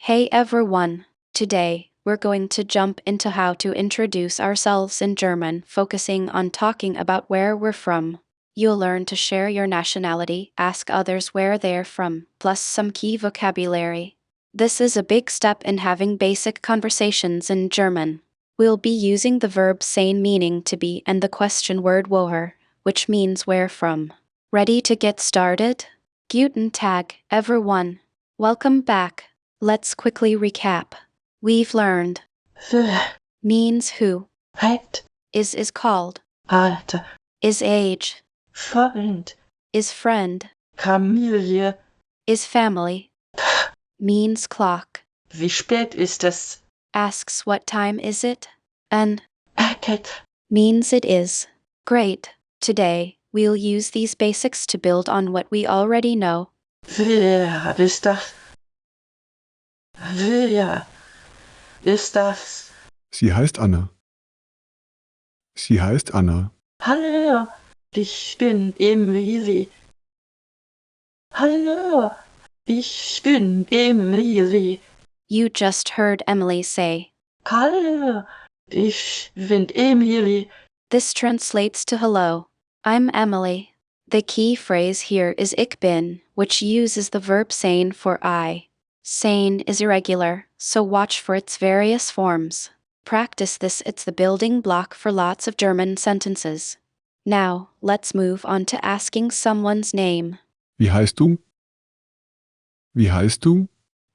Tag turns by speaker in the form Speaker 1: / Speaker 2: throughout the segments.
Speaker 1: Hey everyone! Today, we're going to jump into how to introduce ourselves in German, focusing on talking about where we're from. You'll learn to share your nationality, ask others where they're from, plus some key vocabulary. This is a big step in having basic conversations in German. We'll be using the verb sein, meaning to be, and the question word woher, which means where from. Ready to get started? Guten Tag, everyone. Welcome back. Let's quickly recap. We've learned
Speaker 2: Woher,
Speaker 1: means who,
Speaker 2: heißt,
Speaker 1: is called,
Speaker 2: Alter,
Speaker 1: is age,
Speaker 2: Freund,
Speaker 1: is friend,
Speaker 2: Familie.
Speaker 1: is family, means clock,
Speaker 2: Wie spät ist es?
Speaker 1: asks what time is it, and
Speaker 2: Erkett,
Speaker 1: means it is. Great. Today, we'll use these basics to build on what we already know.
Speaker 2: wer ist das? Wer ist das?
Speaker 3: Sie heißt Anna. Sie heißt Anna.
Speaker 2: Hallo, ich bin Emily. Hallo, ich bin Emily.
Speaker 1: You just heard Emily say.
Speaker 2: Hallo, ich bin Emily.
Speaker 1: This translates to hello. I'm Emily. The key phrase here is ich bin, which uses the verb sein for I. Sein is irregular, so watch for its various forms. Practice this, it's the building block for lots of German sentences. Now, let's move on to asking someone's name.
Speaker 3: Wie heißt du? Wie heißt du?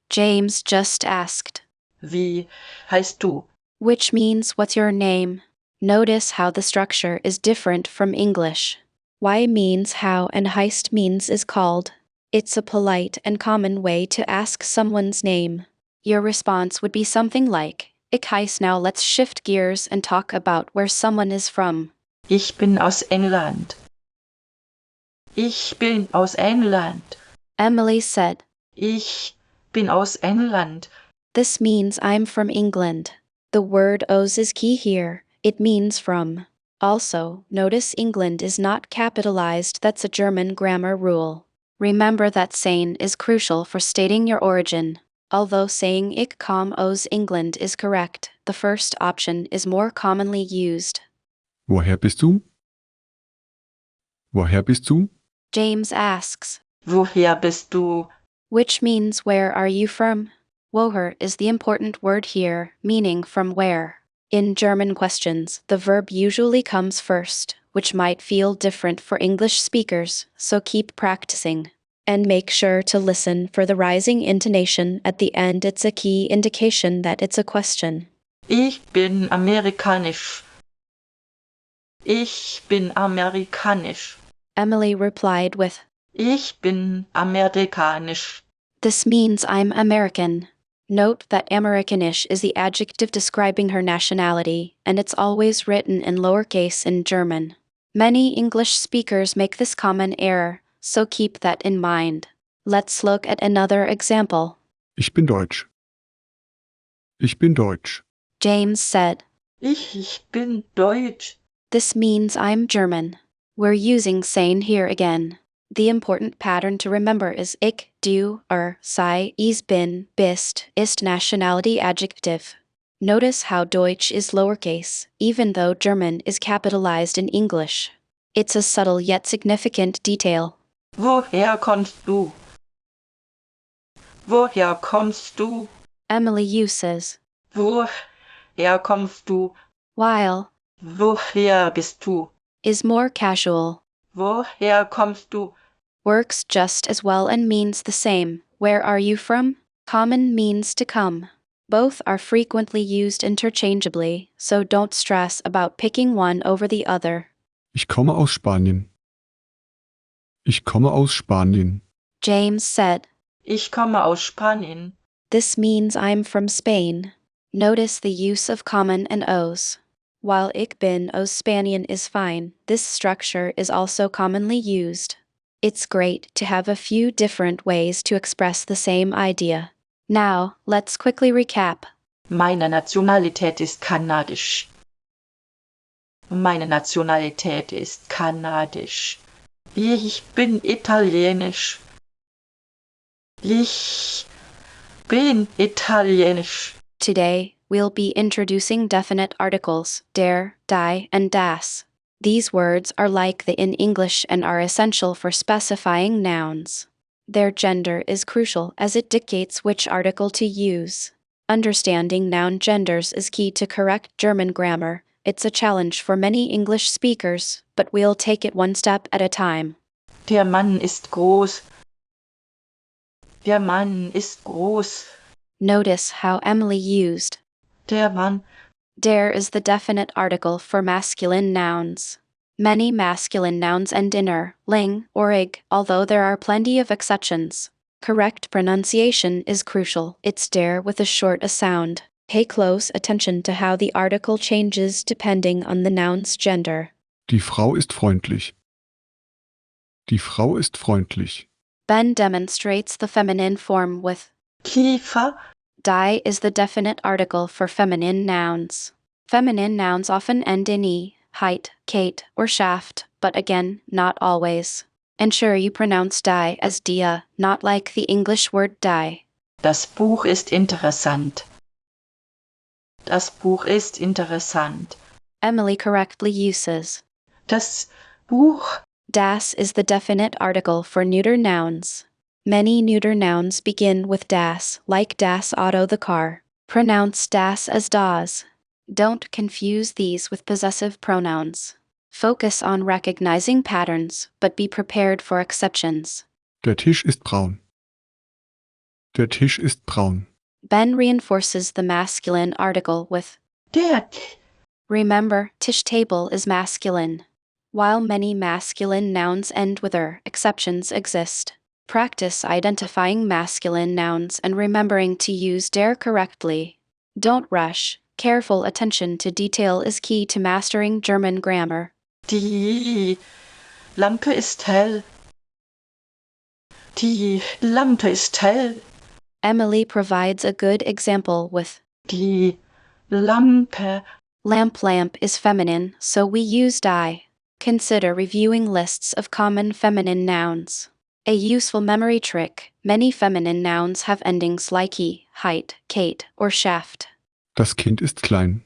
Speaker 1: James just asked,
Speaker 2: Wie heißt du?
Speaker 1: which means what's your name? Notice how the structure is different from English. Why means how and heißt means is called. It's a polite and common way to ask someone's name. Your response would be something like, ich heiß. Now let's shift gears and talk about where someone is from.
Speaker 2: Ich bin aus England. Ich bin aus England.
Speaker 1: Emily said,
Speaker 2: Ich bin aus England.
Speaker 1: this means I'm from England. The word aus is key here, it means from. Also, notice England is not capitalized, that's a German grammar rule. Remember that sein is crucial for stating your origin. Although saying ich komme aus England is correct, the first option is more commonly used.
Speaker 3: Woher bist du? Woher bist du?
Speaker 1: James asks,
Speaker 2: Woher bist du?
Speaker 1: which means where are you from? Woher is the important word here, meaning from where. In German questions, the verb usually comes first, which might feel different for English speakers, so keep practicing. And make sure to listen for the rising intonation at the end, it's a key indication that it's a question.
Speaker 2: Ich bin amerikanisch. Ich bin amerikanisch.
Speaker 1: Emily replied with,
Speaker 2: Ich bin amerikanisch.
Speaker 1: this means I'm American. Note that amerikanisch is the adjective describing her nationality, and it's always written in lowercase in German. Many English speakers make this common error, so keep that in mind. Let's look at another example.
Speaker 3: Ich bin Deutsch. Ich bin Deutsch.
Speaker 1: James said,
Speaker 2: Ich bin Deutsch.
Speaker 1: this means I'm German. We're using sein here again. The important pattern to remember is ich, du, sei, bin, bist, ist Nationality Adjective. Notice how Deutsch is lowercase, even though German is capitalized in English. It's a subtle yet significant detail.
Speaker 2: Woher kommst du? Woher kommst du?
Speaker 1: Emily uses,
Speaker 2: Woher kommst du?
Speaker 1: while
Speaker 2: Woher bist du?
Speaker 1: is more casual.
Speaker 2: Woher kommst du?
Speaker 1: Works just as well and means the same. Where are you from? Common means to come. Both are frequently used interchangeably, so don't stress about picking one over the other.
Speaker 3: Ich komme aus Spanien. Ich komme aus Spanien.
Speaker 1: James said,
Speaker 2: Ich komme aus Spanien.
Speaker 1: this means I'm from Spain. Notice the use of common and os. While ich bin aus Spanien is fine, this structure is also commonly used. It's great to have a few different ways to express the same idea. Now, let's quickly recap.
Speaker 2: Meine Nationalität ist kanadisch. Meine Nationalität ist kanadisch. Ich bin italienisch. Ich bin italienisch.
Speaker 1: Today, we'll be introducing definite articles, der, die, and das. These words are like the in English and are essential for specifying nouns. Their gender is crucial as it dictates which article to use. Understanding noun genders is key to correct German grammar. It's a challenge for many English speakers, but we'll take it one step at a time.
Speaker 2: Der Mann ist groß. Der Mann ist groß.
Speaker 1: Notice how Emily used
Speaker 2: Der Mann.
Speaker 1: der is the definite article for masculine nouns. Many masculine nouns end in er, ling, or ig, although there are plenty of exceptions. Correct pronunciation is crucial. It's der with a short a sound. Pay close attention to how the article changes depending on the noun's gender.
Speaker 3: Die Frau ist freundlich. Die Frau ist freundlich.
Speaker 1: Ben demonstrates the feminine form with
Speaker 2: Kiefer.
Speaker 1: die is the definite article for feminine nouns. Feminine nouns often end in e, height, Kate, or shaft, but again, not always. Ensure you pronounce die as dia, not like the English word die.
Speaker 2: Das Buch ist interessant. Das Buch ist interessant.
Speaker 1: Emily correctly uses
Speaker 2: Das Buch.
Speaker 1: das is the definite article for neuter nouns. Many neuter nouns begin with das, like das Auto the car. Pronounce das as das. Don't confuse these with possessive pronouns. Focus on recognizing patterns, but be prepared for exceptions.
Speaker 3: Der Tisch ist braun. Der Tisch ist braun.
Speaker 1: Ben reinforces the masculine article with
Speaker 2: Der.
Speaker 1: remember, tisch table is masculine. While many masculine nouns end with er, exceptions exist. Practice identifying masculine nouns and remembering to use der correctly. Don't rush. Careful attention to detail is key to mastering German grammar.
Speaker 2: Die Lampe ist hell. Die Lampe ist hell.
Speaker 1: Emily provides a good example with
Speaker 2: Die Lampe.
Speaker 1: lamp is feminine, so we use die. Consider reviewing lists of common feminine nouns. A useful memory trick: many feminine nouns have endings like e, height, Kate, or shaft.
Speaker 3: Das Kind ist klein.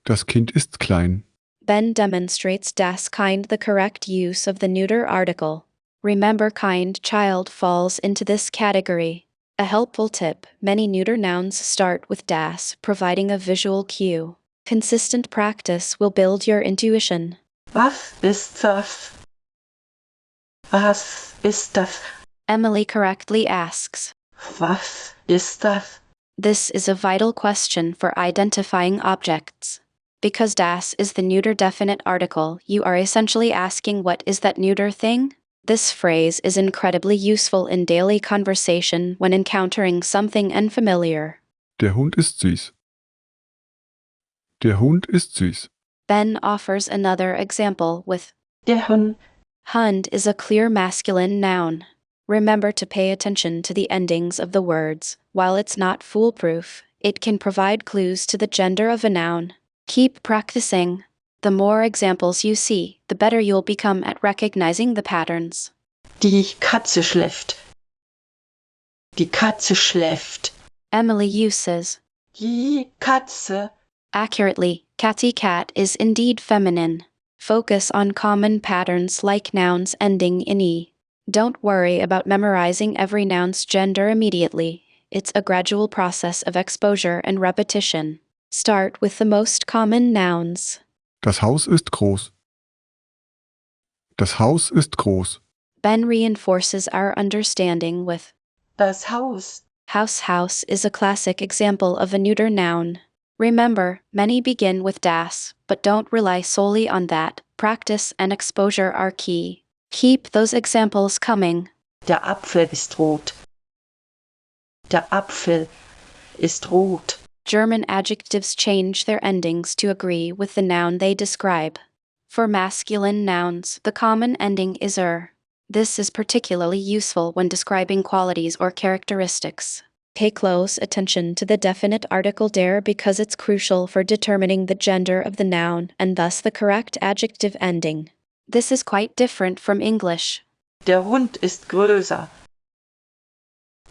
Speaker 3: Das Kind ist klein.
Speaker 1: Ben demonstrates das Kind the correct use of the neuter article. Remember, kind child falls into this category. A helpful tip: many neuter nouns start with das, providing a visual cue. Consistent practice will build your intuition.
Speaker 2: Was ist das? Was ist das?
Speaker 1: Emily correctly asks.
Speaker 2: Was ist das?
Speaker 1: This is a vital question for identifying objects. Because das is the neuter definite article, you are essentially asking, what is that neuter thing? This phrase is incredibly useful in daily conversation when encountering something unfamiliar.
Speaker 3: Der Hund ist süß. Der Hund ist süß.
Speaker 1: Ben offers another example with
Speaker 2: Der Hund.
Speaker 1: Hund is a clear masculine noun. Remember to pay attention to the endings of the words. While it's not foolproof, it can provide clues to the gender of a noun. Keep practicing. The more examples you see, the better you'll become at recognizing the patterns.
Speaker 2: Die Katze schläft. Die Katze schläft.
Speaker 1: Emily uses
Speaker 2: Die Katze.
Speaker 1: accurately. Catty cat is indeed feminine. Focus on common patterns like nouns ending in e. Don't worry about memorizing every noun's gender immediately. It's a gradual process of exposure and repetition. Start with the most common nouns.
Speaker 3: Das Haus ist groß. Das Haus ist groß.
Speaker 1: Ben reinforces our understanding with
Speaker 2: Das Haus.
Speaker 1: house is a classic example of a neuter noun. Remember, many begin with das, but don't rely solely on that. Practice and exposure are key. Keep those examples coming.
Speaker 2: Der Apfel ist rot. Der Apfel ist rot.
Speaker 1: German adjectives change their endings to agree with the noun they describe. For masculine nouns, the common ending is er. This is particularly useful when describing qualities or characteristics. Pay close attention to the definite article der because it's crucial for determining the gender of the noun and thus the correct adjective ending. This is quite different from English.
Speaker 2: Der Hund ist größer.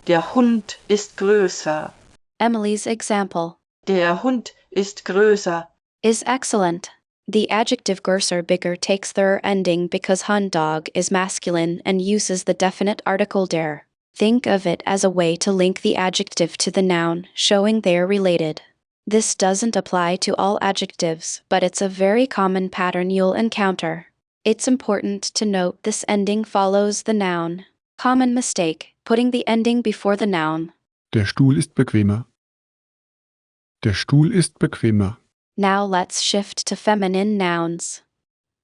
Speaker 2: Der Hund ist größer.
Speaker 1: Emily's example
Speaker 2: Der Hund ist größer.
Speaker 1: is excellent. The adjective größer bigger takes their ending because Hunddog is masculine and uses the definite article der. Think of it as a way to link the adjective to the noun, showing they are related. This doesn't apply to all adjectives, but it's a very common pattern you'll encounter. It's important to note this ending follows the noun. Common mistake, putting the ending before the noun.
Speaker 3: Der Stuhl ist bequemer. Der Stuhl ist bequemer.
Speaker 1: Now let's shift to feminine nouns.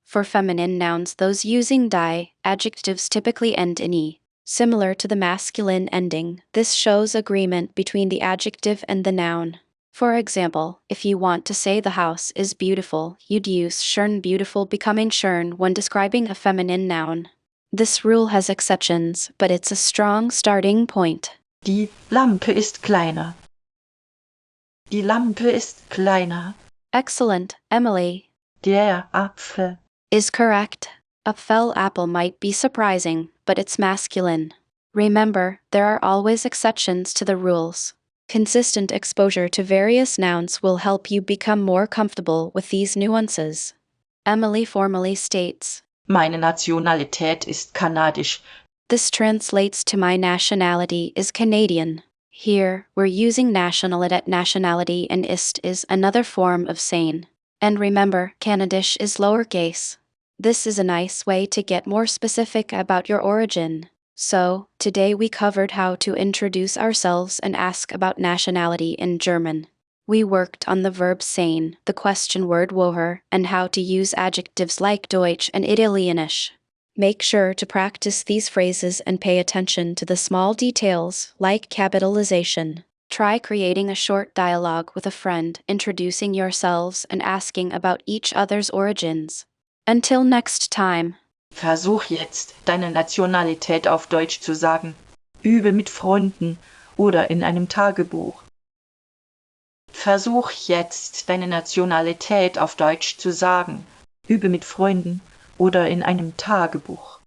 Speaker 1: For feminine nouns, those using die, adjectives typically end in e. Similar to the masculine ending, this shows agreement between the adjective and the noun. For example, if you want to say the house is beautiful, you'd use schön beautiful becoming schön when describing a feminine noun. This rule has exceptions, but it's a strong starting point.
Speaker 2: Die Lampe ist kleiner. Die Lampe ist kleiner.
Speaker 1: Excellent, Emily.
Speaker 2: Der Apfel
Speaker 1: Is correct. A fell apple might be surprising, but it's masculine. Remember, there are always exceptions to the rules. Consistent exposure to various nouns will help you become more comfortable with these nuances. Emily formally states,
Speaker 2: Meine Nationalität ist kanadisch.
Speaker 1: this translates to my nationality is Canadian. Here, we're using nationality and ist is another form of sein. And remember, Canadish is lowercase. This is a nice way to get more specific about your origin. So, today we covered how to introduce ourselves and ask about nationality in German. We worked on the verb sein, the question word woher, and how to use adjectives like Deutsch and Italienisch. Make sure to practice these phrases and pay attention to the small details, like capitalization. Try creating a short dialogue with a friend, introducing yourselves and asking about each other's origins. Until next time.
Speaker 2: Versuch jetzt, deine Nationalität auf Deutsch zu sagen. Übe mit Freunden oder in einem Tagebuch. Versuch jetzt, deine Nationalität auf Deutsch zu sagen. Übe mit Freunden oder in einem Tagebuch.